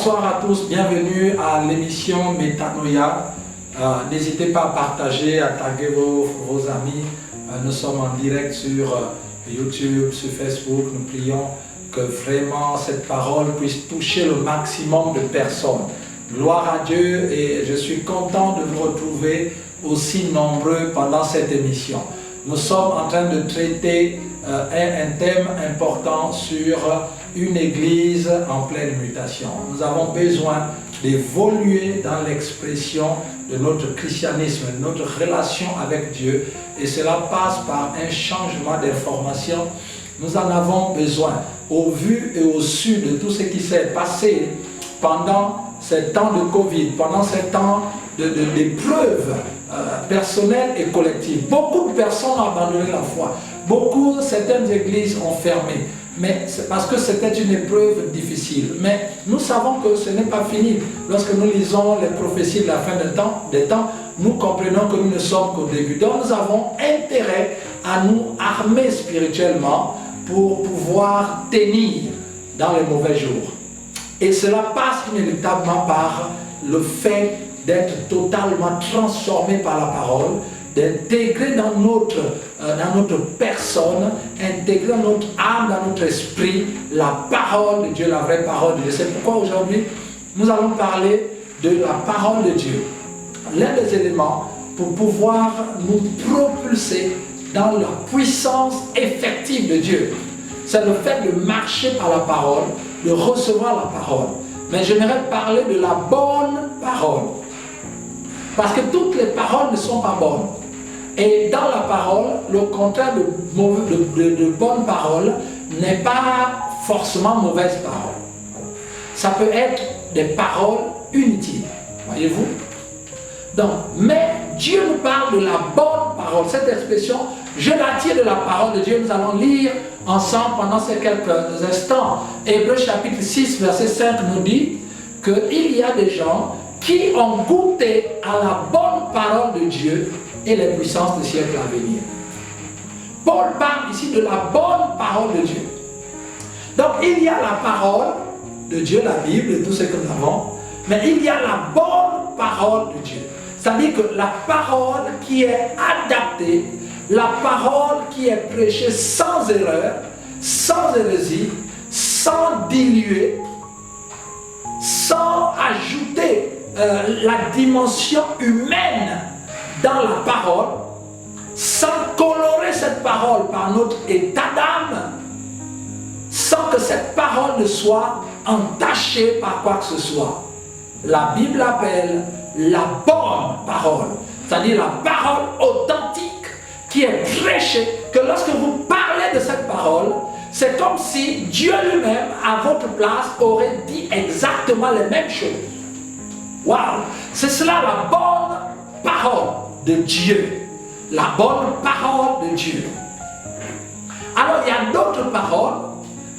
Bonsoir à tous, bienvenue à l'émission Métanoïa. N'hésitez pas à partager, à taguer vos amis. Nous sommes en direct sur YouTube, sur Facebook. Nous prions que vraiment cette parole puisse toucher le maximum de personnes. Gloire à Dieu, et je suis content de vous retrouver aussi nombreux pendant cette émission. Nous sommes en train de traiter un thème important sur une église en pleine mutation. Nous avons besoin d'évoluer dans l'expression de notre christianisme, de notre relation avec Dieu, et cela passe par un changement d'information. Nous en avons besoin. Au vu et au su de tout ce qui s'est passé pendant ces temps de Covid, pendant ces temps d'épreuves personnelles et collectives, beaucoup de personnes ont abandonné la foi. Certaines églises ont fermé, mais c'est parce que c'était une épreuve difficile. Mais nous savons que ce n'est pas fini. Lorsque nous lisons les prophéties de la fin des temps, nous comprenons que nous ne sommes qu'au début. Donc nous avons intérêt à nous armer spirituellement pour pouvoir tenir dans les mauvais jours. Et cela passe inéluctablement par le fait d'être totalement transformé par la parole, d'intégrer dans notre personne, intégrer dans notre âme, dans notre esprit, la parole de Dieu, la vraie parole de Dieu. C'est pourquoi aujourd'hui, nous allons parler de la parole de Dieu. L'un des éléments pour pouvoir nous propulser dans la puissance effective de Dieu, c'est le fait de marcher par la parole, de recevoir la parole. Mais j'aimerais parler de la bonne parole. Parce que toutes les paroles ne sont pas bonnes. Et dans la parole, le contraire de bonne parole n'est pas forcément mauvaise parole. Ça peut être des paroles inutiles. Voyez-vous? Donc, mais Dieu nous parle de la bonne parole. Cette expression, je la tire de la parole de Dieu. Nous allons lire ensemble pendant ces quelques instants. Hébreux chapitre 6, verset 5 nous dit qu'il y a des gens qui ont goûté à la bonne parole de Dieu et les puissances des siècles à venir. Paul parle ici de la bonne parole de Dieu. Donc il y a la parole de Dieu, la Bible et tout ce que nous avons, mais il y a la bonne parole de Dieu. C'est-à-dire que la parole qui est adaptée, la parole qui est prêchée sans erreur, sans hérésie, sans diluer, sans ajouter la dimension humaine dans la parole, sans colorer cette parole par notre état d'âme, sans que cette parole ne soit entachée par quoi que ce soit. La Bible appelle la bonne parole, c'est-à-dire la parole authentique qui est prêchée, que lorsque vous parlez de cette parole, c'est comme si Dieu lui-même, à votre place, aurait dit exactement les mêmes choses. Waouh! C'est cela la bonne parole de Dieu. La bonne parole de Dieu. Alors il y a d'autres paroles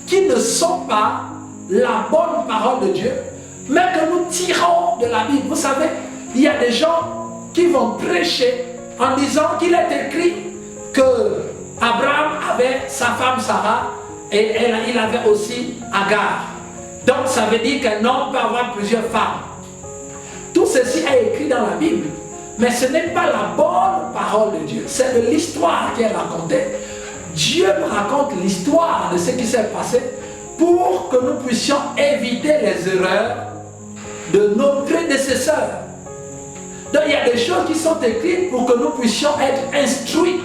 qui ne sont pas la bonne parole de Dieu, mais que nous tirons de la Bible. Vous savez, il y a des gens qui vont prêcher en disant qu'il est écrit que Abraham avait sa femme Sarah et il avait aussi Agar. Donc ça veut dire qu'un homme peut avoir plusieurs femmes. Tout ceci est écrit dans la Bible, mais ce n'est pas la bonne parole de Dieu, c'est de l'histoire qui est racontée. Dieu nous raconte l'histoire de ce qui s'est passé pour que nous puissions éviter les erreurs de nos prédécesseurs. Donc il y a des choses qui sont écrites pour que nous puissions être instruits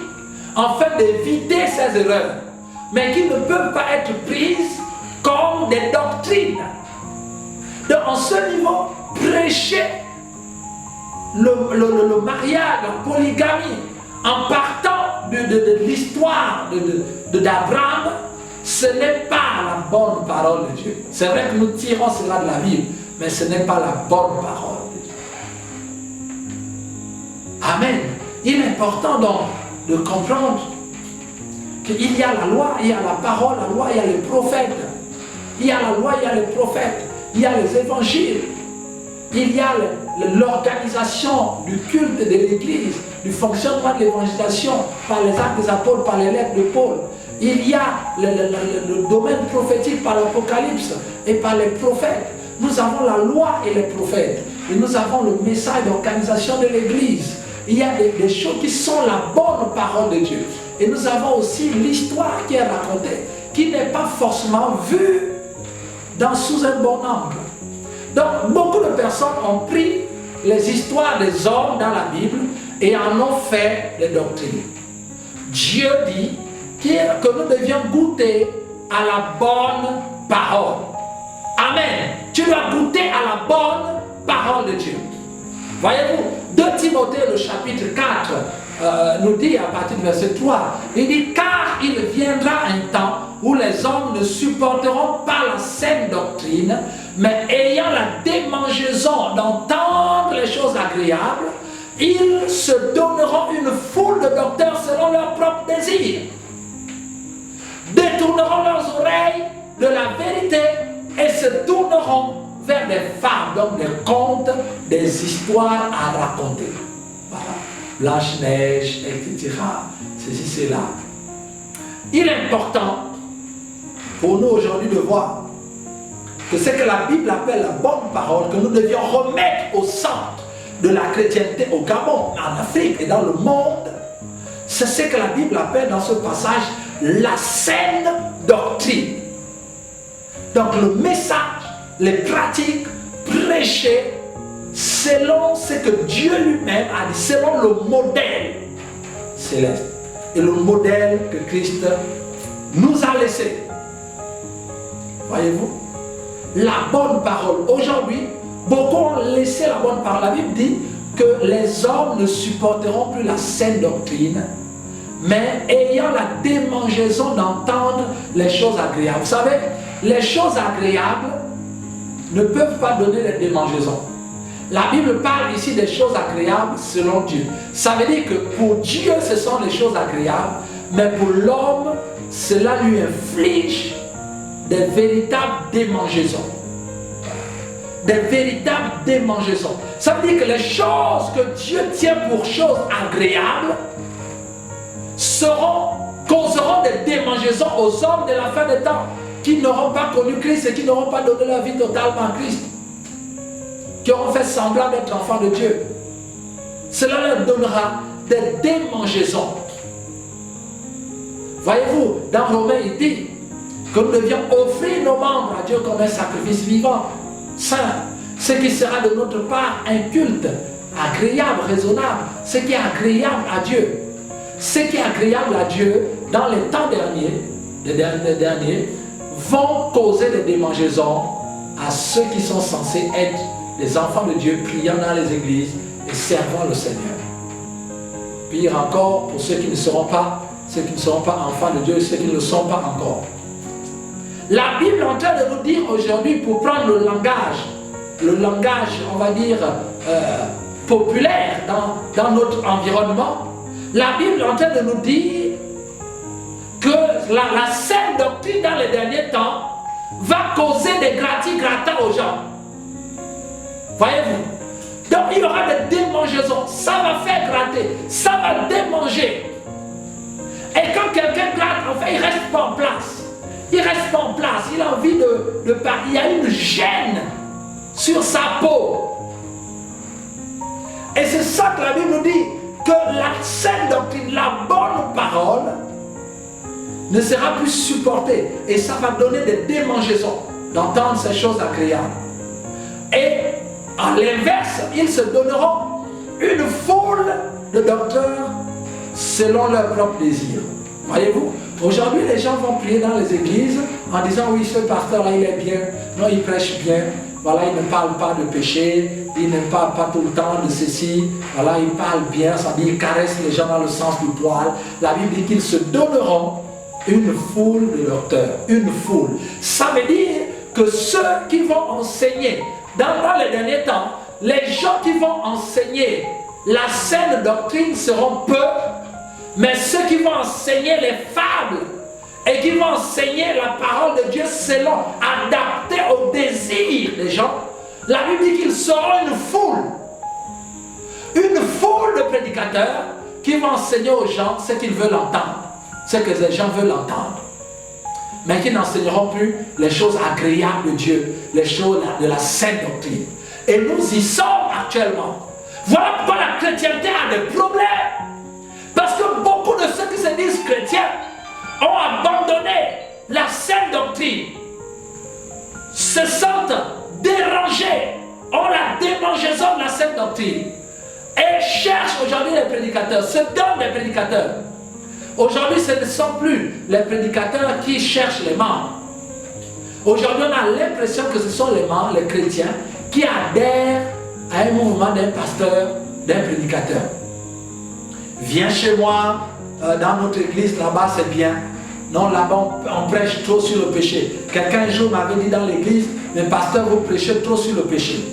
afin d'éviter ces erreurs, mais qui ne peuvent pas être prises comme des doctrines. Donc en ce niveau, prêcher le mariage, la polygamie, en partant de l'histoire d'Abraham, ce n'est pas la bonne parole de Dieu. C'est vrai que nous tirons cela de la Bible, mais ce n'est pas la bonne parole de Dieu. Amen. Il est important donc de comprendre qu'il y a la loi, il y a la parole, la loi, il y a les prophètes. Il y a la loi, il y a les prophètes. Il y a les évangiles. Il y a l'organisation du culte de l'Église, du fonctionnement de l'évangélisation par les actes des apôtres, par les lettres de Paul. Il y a le domaine prophétique par l'Apocalypse et par les prophètes. nous avons la loi et les prophètes. Et nous avons le message d'organisation de l'Église. Il y a des choses qui sont la bonne parole de Dieu. Et nous avons aussi l'histoire qui est racontée, qui n'est pas forcément vue sous un bon angle. Donc, beaucoup de personnes ont pris les histoires des hommes dans la Bible et en ont fait des doctrines. Dieu dit que nous devions goûter à la bonne parole. Amen. Tu dois goûter à la bonne parole de Dieu. Voyez-vous, 2 Timothée, le chapitre 4, nous dit à partir du verset 3, il dit, car il viendra un temps où les hommes ne supporteront pas la saine doctrine, mais ayant la démangeaison d'entendre les choses agréables, ils se donneront une foule de docteurs selon leurs propres désirs, détourneront leurs oreilles de la vérité et se tourneront vers des fables, donc des contes, des histoires à raconter. Voilà. Blanche-Neige, etc. Ceci, cela. Il est important pour nous aujourd'hui de voir que ce que la Bible appelle la bonne parole, que nous devions remettre au centre de la chrétienté au Gabon, en Afrique et dans le monde, c'est ce que la Bible appelle dans ce passage la saine doctrine. Donc le message, les pratiques prêchées selon ce que Dieu lui-même a dit, selon le modèle céleste et le modèle que Christ nous a laissé. Voyez-vous, la bonne parole. Aujourd'hui, beaucoup ont laissé la bonne parole. La Bible dit que les hommes ne supporteront plus la saine doctrine, mais ayant la démangeaison d'entendre les choses agréables. Vous savez, les choses agréables ne peuvent pas donner les démangeaisons. La Bible parle ici des choses agréables selon Dieu. Ça veut dire que pour Dieu, ce sont les choses agréables, mais pour l'homme, cela lui inflige des véritables démangeaisons. Des véritables démangeaisons. Ça veut dire que les choses que Dieu tient pour choses agréables causeront des démangeaisons aux hommes de la fin des temps qui n'auront pas connu Christ et qui n'auront pas donné leur vie totalement à Christ, qui auront fait semblant d'être enfants de Dieu. Cela leur donnera des démangeaisons. Voyez-vous, dans Romains, il dit que nous devions offrir nos membres à Dieu comme un sacrifice vivant, saint, ce qui sera de notre part un culte agréable, raisonnable, ce qui est agréable à Dieu. Ce qui est agréable à Dieu dans les temps derniers, les derniers, vont causer des démangeaisons à ceux qui sont censés être les enfants de Dieu, priant dans les églises et servant le Seigneur. Pire encore, pour ceux qui ne seront pas enfants de Dieu, ceux qui ne le sont pas encore. La Bible est en train de nous dire aujourd'hui, pour prendre le langage, on va dire, populaire dans notre environnement, la Bible est en train de nous dire que la saine doctrine dans les derniers temps va causer des gratis-gratas aux gens. Voyez-vous? Donc il y aura des démangeaisons. Ça va faire gratter. Ça va démanger. Et quand quelqu'un gratte, en fait, il ne reste pas en place. Il ne reste pas en place. Il a envie de partir. Il y a une gêne sur sa peau. Et c'est ça que la Bible nous dit, que la saine doctrine, la bonne parole, ne sera plus supportée. Et ça va donner des démangeaisons d'entendre ces choses agréables. Et à l'inverse, ils se donneront une foule de docteurs selon leur propre désir. Voyez-vous, aujourd'hui les gens vont prier dans les églises en disant oui, ce pasteur-là il est bien, non il prêche bien, voilà, il ne parle pas de péché, il ne parle pas tout le temps de ceci, voilà, il parle bien, ça dit il caresse les gens dans le sens du poil. La Bible dit qu'ils se donneront une foule de docteurs, une foule. Ça veut dire que ceux qui vont enseigner dans les derniers temps, les gens qui vont enseigner la saine doctrine seront peu, mais ceux qui vont enseigner les fables et qui vont enseigner la parole de Dieu selon, adapté au désir des gens, la Bible dit qu'ils seront une foule de prédicateurs qui vont enseigner aux gens ce qu'ils veulent entendre, ce que les gens veulent entendre. mais qui n'enseigneront plus les choses agréables de Dieu, les choses de la sainte doctrine. Et nous y sommes actuellement. Voilà pourquoi la chrétienté a des problèmes. Parce que beaucoup de ceux qui se disent chrétiens ont abandonné la sainte doctrine, se sentent dérangés, ont la démangeaison de la sainte doctrine et cherchent aujourd'hui les prédicateurs, se donnent des prédicateurs. Aujourd'hui, ce ne sont plus les prédicateurs qui cherchent les membres. Aujourd'hui, on a l'impression que ce sont les membres, les chrétiens, qui adhèrent à un mouvement d'un pasteur, d'un prédicateur. Viens chez moi, dans notre église, là-bas c'est bien. Non, là-bas on prêche trop sur le péché. Quelqu'un un jour m'avait dit dans l'église, mais pasteur, vous prêchez trop sur le péché.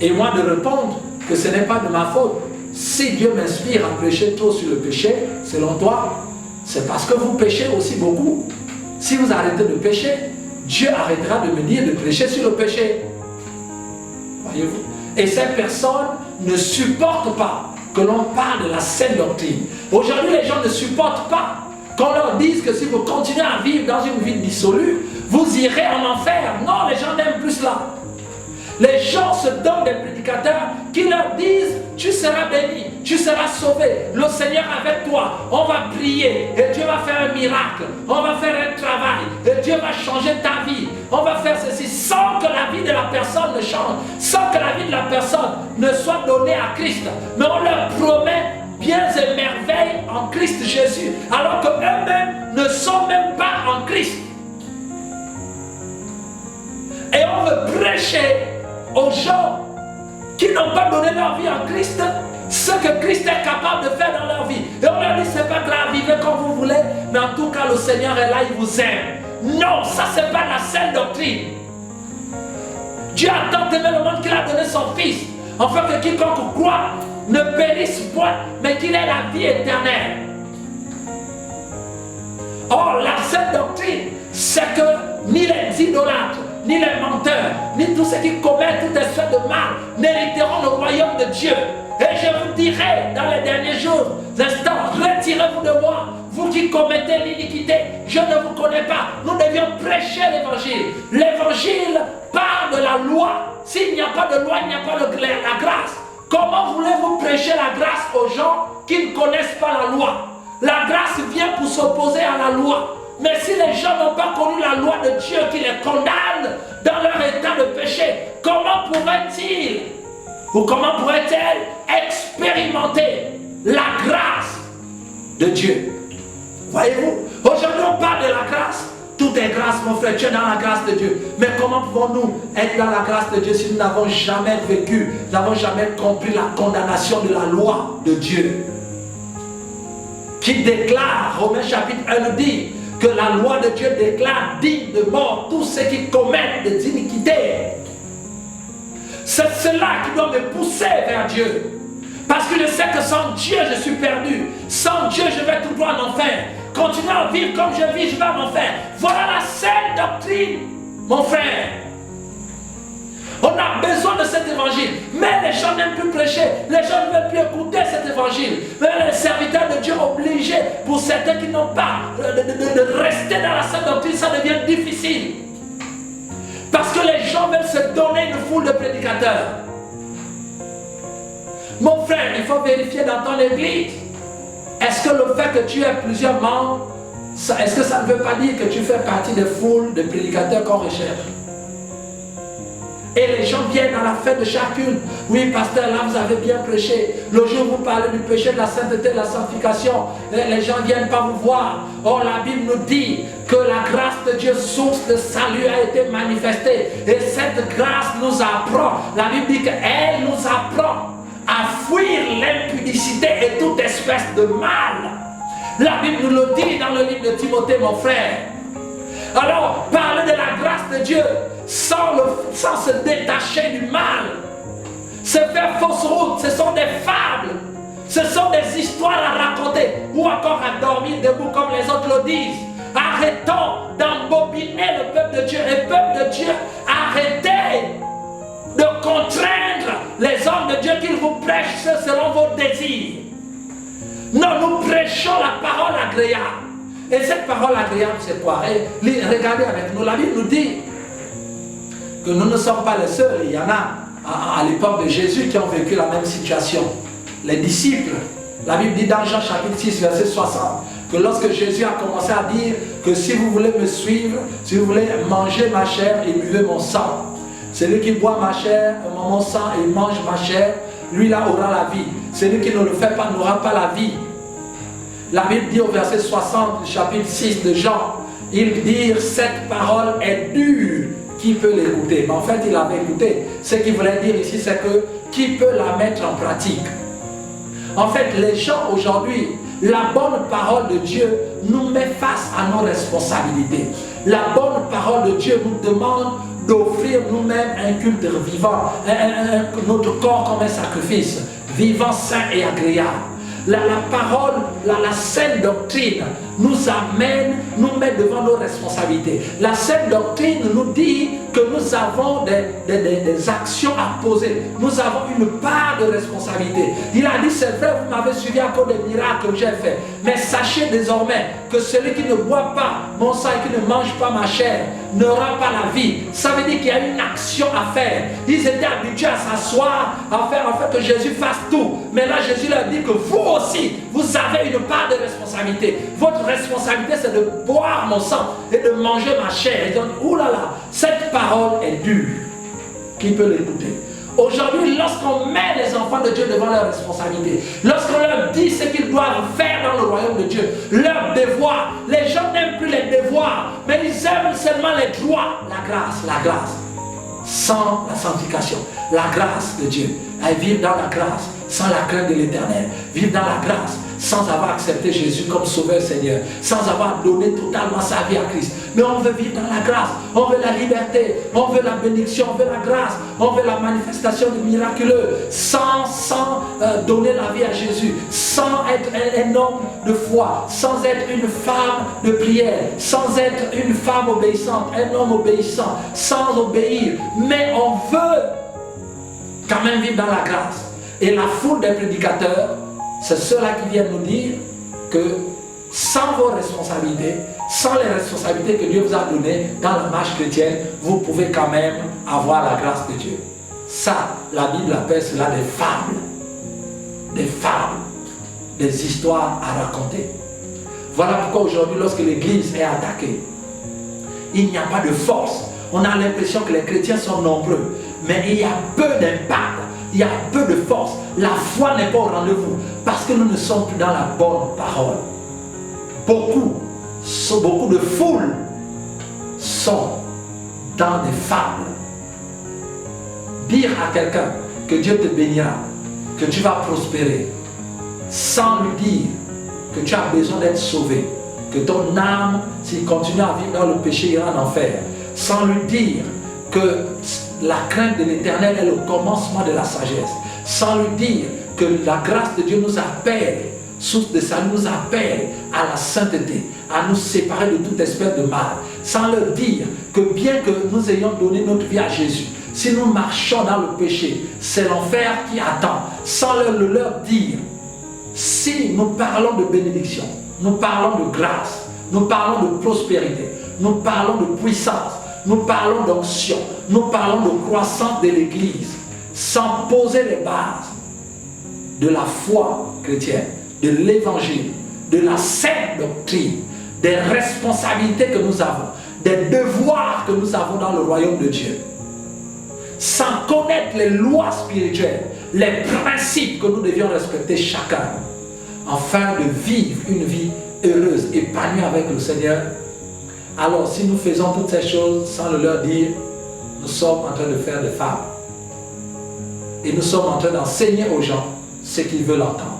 Et moi de répondre que ce n'est pas de ma faute. Si Dieu m'inspire à prêcher trop sur le péché, selon toi, c'est parce que vous péchez aussi beaucoup. Si vous arrêtez de pécher, Dieu arrêtera de me dire de prêcher sur le péché. Voyez-vous? Et ces personnes ne supportent pas que l'on parle de la sainte doctrine. Aujourd'hui, les gens ne supportent pas qu'on leur dise que si vous continuez à vivre dans une vie dissolue, vous irez en enfer. Non, les gens n'aiment plus cela. Les gens se donnent des prédicateurs qui leur disent « Tu seras béni, tu seras sauvé, le Seigneur avec toi, on va prier et Dieu va faire un miracle, on va faire un travail et Dieu va changer ta vie, on va faire ceci sans que la vie de la personne ne change, sans que la vie de la personne ne soit donnée à Christ. Mais on leur promet biens et merveilles en Christ Jésus, alors qu'eux-mêmes ne sont même pas en Christ. Et on veut prêcher aux gens qui n'ont pas donné leur vie en Christ ce que Christ est capable de faire dans leur vie. Et on leur dit, c'est pas grave, vivez comme vous voulez, mais en tout cas le Seigneur est là, il vous aime. Non, ça c'est pas la sainte doctrine. Dieu a tant aimé le monde qu'il a donné son Fils, afin que quiconque croit ne périsse point, mais qu'il ait la vie éternelle. Or, la sainte doctrine, c'est que ni les idolâtres, ni les menteurs, ni tous ceux qui commettent toute espèce de mal n'hériteront le royaume de Dieu. Et je vous dirai dans les derniers jours, instants, retirez-vous de moi, vous qui commettez l'iniquité, je ne vous connais pas. Nous devions prêcher l'évangile. L'évangile parle de la loi. S'il n'y a pas de loi, il n'y a pas de la grâce. Comment voulez-vous prêcher la grâce aux gens qui ne connaissent pas la loi? La grâce vient pour s'opposer à la loi. Mais si les gens n'ont pas connu la loi de Dieu qui les condamne dans leur état de péché, comment pourraient-ils ou comment pourraient-elles expérimenter la grâce de Dieu? Voyez-vous, aujourd'hui on parle de la grâce. Tout est grâce, mon frère, tu es dans la grâce de Dieu. Mais comment pouvons-nous être dans la grâce de Dieu si nous n'avons jamais vécu, nous n'avons jamais compris la condamnation de la loi de Dieu? Qui déclare, Romains chapitre 1 nous dit, que la loi de Dieu déclare digne de mort tous ceux qui commettent des iniquités. C'est cela qui doit me pousser vers Dieu. Parce que je sais que sans Dieu, je suis perdu. Sans Dieu, je vais tout droit en enfer. Continuer à vivre comme je vis, je vais en enfer. Voilà la sainte doctrine, mon frère. On a besoin de cet évangile. Mais les gens n'aiment plus prêcher. Les gens ne veulent plus écouter cet évangile. Mais les serviteurs de Dieu obligés, pour certains qui n'ont pas de rester dans la sainte doctrine, ça devient difficile. Parce que les gens veulent se donner une foule de prédicateurs. Mon frère, il faut vérifier dans ton église. Est-ce que le fait que tu aies plusieurs membres, est-ce que ça ne veut pas dire que tu fais partie des foules de prédicateurs qu'on recherche? Et les gens viennent à la fin de chacune. Oui, pasteur, là vous avez bien prêché. Le jour où vous parlez du péché, de la sainteté, de la sanctification, les gens ne viennent pas vous voir. Or, la Bible nous dit que la grâce de Dieu, source de salut, a été manifestée. Et cette grâce nous apprend. La Bible dit qu'elle nous apprend à fuir l'impudicité et toute espèce de mal. La Bible nous le dit dans le livre de Timothée, mon frère. Alors, parler de la grâce de Dieu sans se détacher du mal, c'est faire fausse route, ce sont des fables, ce sont des histoires à raconter ou encore à dormir debout comme les autres le disent. Arrêtons d'embobiner le peuple de Dieu. Le peuple de Dieu, arrêtez de contraindre les hommes de Dieu qu'ils vous prêchent selon vos désirs. Non, nous prêchons la parole agréable. Et cette parole agréable, c'est quoi? Et regardez avec nous, la Bible nous dit que nous ne sommes pas les seuls. Il y en a à l'époque de Jésus qui ont vécu la même situation. Les disciples, la Bible dit dans Jean chapitre 6, verset 60, que lorsque Jésus a commencé à dire que si vous voulez me suivre, si vous voulez manger ma chair et buvez mon sang, celui qui boit ma chair, mon sang et mange ma chair, lui là aura la vie. Celui qui ne le fait pas n'aura pas la vie. La Bible dit au verset 60 du chapitre 6 de Jean, il dit cette parole est dure, qui peut l'écouter? Mais en fait il avait écouté. Ce qu'il voulait dire ici c'est que qui peut la mettre en pratique? En fait les gens aujourd'hui, la bonne parole de Dieu nous met face à nos responsabilités. La bonne parole de Dieu nous demande d'offrir nous-mêmes un culte vivant, notre corps comme un sacrifice, vivant, saint et agréable. La parole, la saine doctrine nous amène, nous met devant nos responsabilités. La saine doctrine nous dit que nous avons des actions à poser. Nous avons une part de responsabilité. Il a dit, c'est vrai, vous m'avez suivi à cause des miracles que j'ai faits. Mais sachez désormais que celui qui ne boit pas mon sang et qui ne mange pas ma chair n'aura pas la vie. Ça veut dire qu'il y a une action à faire. Ils étaient habitués à s'asseoir, à faire en fait que Jésus fasse tout. Mais là, Jésus leur dit que vous aussi, vous avez une part de responsabilité. Votre responsabilité, c'est de boire mon sang et de manger ma chair. Ils ont dit, oulala, cette parole est dure. Qui peut l'écouter? Aujourd'hui, lorsqu'on met les enfants de Dieu devant leurs responsabilités, lorsqu'on leur dit ce qu'ils doivent faire dans le royaume de Dieu, leurs devoirs, les gens n'aiment plus les devoirs, mais ils aiment seulement les droits, la grâce, sans la sanctification, la grâce de Dieu. À vivre dans la grâce, sans la crainte de l'Éternel, vivre dans la grâce, sans avoir accepté Jésus comme sauveur Seigneur, sans avoir donné totalement sa vie à Christ. Mais on veut vivre dans la grâce, on veut la liberté, on veut la bénédiction, on veut la grâce, on veut la manifestation du miraculeux, sans donner la vie à Jésus, sans être un homme de foi, sans être une femme de prière, sans être une femme obéissante, un homme obéissant, sans obéir. Mais on veut quand même vivre dans la grâce. Et la foule des prédicateurs, c'est ceux-là qui viennent nous dire que sans vos responsabilités, sans les responsabilités que Dieu vous a données dans la marche chrétienne, vous pouvez quand même avoir la grâce de Dieu. Ça, la Bible appelle cela des fables. Des fables, des histoires à raconter. Voilà pourquoi aujourd'hui, lorsque l'Église est attaquée, il n'y a pas de force. On a l'impression que les chrétiens sont nombreux, mais il y a peu d'impact. Il y a peu de force. La foi n'est pas au rendez-vous parce que nous ne sommes plus dans la bonne parole. Beaucoup de foules sont dans des fables. Dire à quelqu'un que Dieu te bénira, que tu vas prospérer, sans lui dire que tu as besoin d'être sauvé, que ton âme, s'il continue à vivre dans le péché, ira en enfer, sans lui dire que la crainte de l'Éternel est le commencement de la sagesse, sans lui dire que la grâce de Dieu nous appelle, source de salut nous appelle à la sainteté, à nous séparer de toute espèce de mal, sans leur dire que bien que nous ayons donné notre vie à Jésus, si nous marchons dans le péché, c'est l'enfer qui attend, sans leur dire, si nous parlons de bénédiction, nous parlons de grâce, nous parlons de prospérité, nous parlons de puissance, nous parlons d'onction, nous parlons de croissance de l'Église, sans poser les bases de la foi chrétienne, de l'Évangile, de la sainte doctrine, des responsabilités que nous avons, des devoirs que nous avons dans le royaume de Dieu, sans connaître les lois spirituelles, les principes que nous devions respecter chacun, afin de vivre une vie heureuse, épanouie avec le Seigneur. Alors si nous faisons toutes ces choses sans le leur dire, nous sommes en train de faire des fables. Et nous sommes en train d'enseigner aux gens ce qu'ils veulent entendre.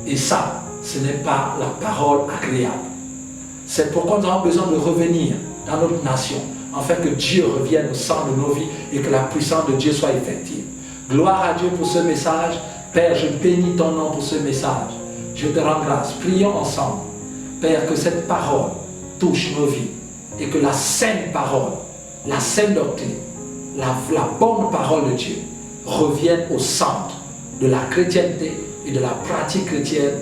Et ça, ce n'est pas la parole agréable. C'est pourquoi nous avons besoin de revenir dans notre nation, afin que Dieu revienne au centre de nos vies et que la puissance de Dieu soit effective. Gloire à Dieu pour ce message. Père, je bénis ton nom pour ce message. Je te rends grâce. Prions ensemble. Père, que cette parole touche nos vies et que la saine parole, la saine doctrine, la bonne parole de Dieu revienne au centre de la chrétienté et de la pratique chrétienne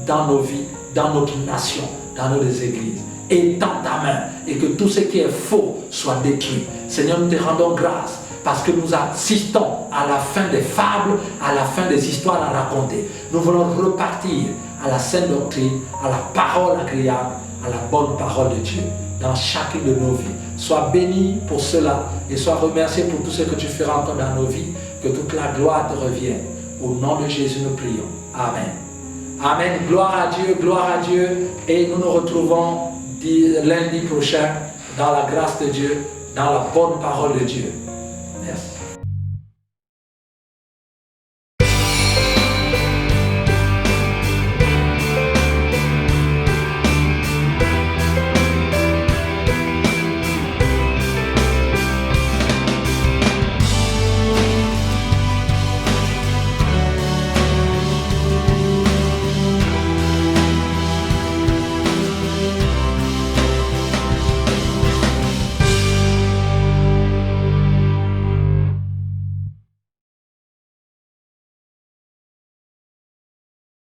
dans nos vies, dans notre nation, dans nos églises. Étends ta main et que tout ce qui est faux soit détruit. Seigneur, nous te rendons grâce parce que nous assistons à la fin des fables, à la fin des histoires à raconter. Nous voulons repartir à la sainte doctrine, à la parole agréable, à la bonne parole de Dieu dans chacune de nos vies. Sois béni pour cela et sois remercié pour tout ce que tu feras encore dans nos vies. Que toute la gloire te revienne. Au nom de Jésus, nous prions. Amen. Amen. Gloire à Dieu, gloire à Dieu. Et nous nous retrouvons lundi prochain dans la grâce de Dieu, dans la bonne parole de Dieu.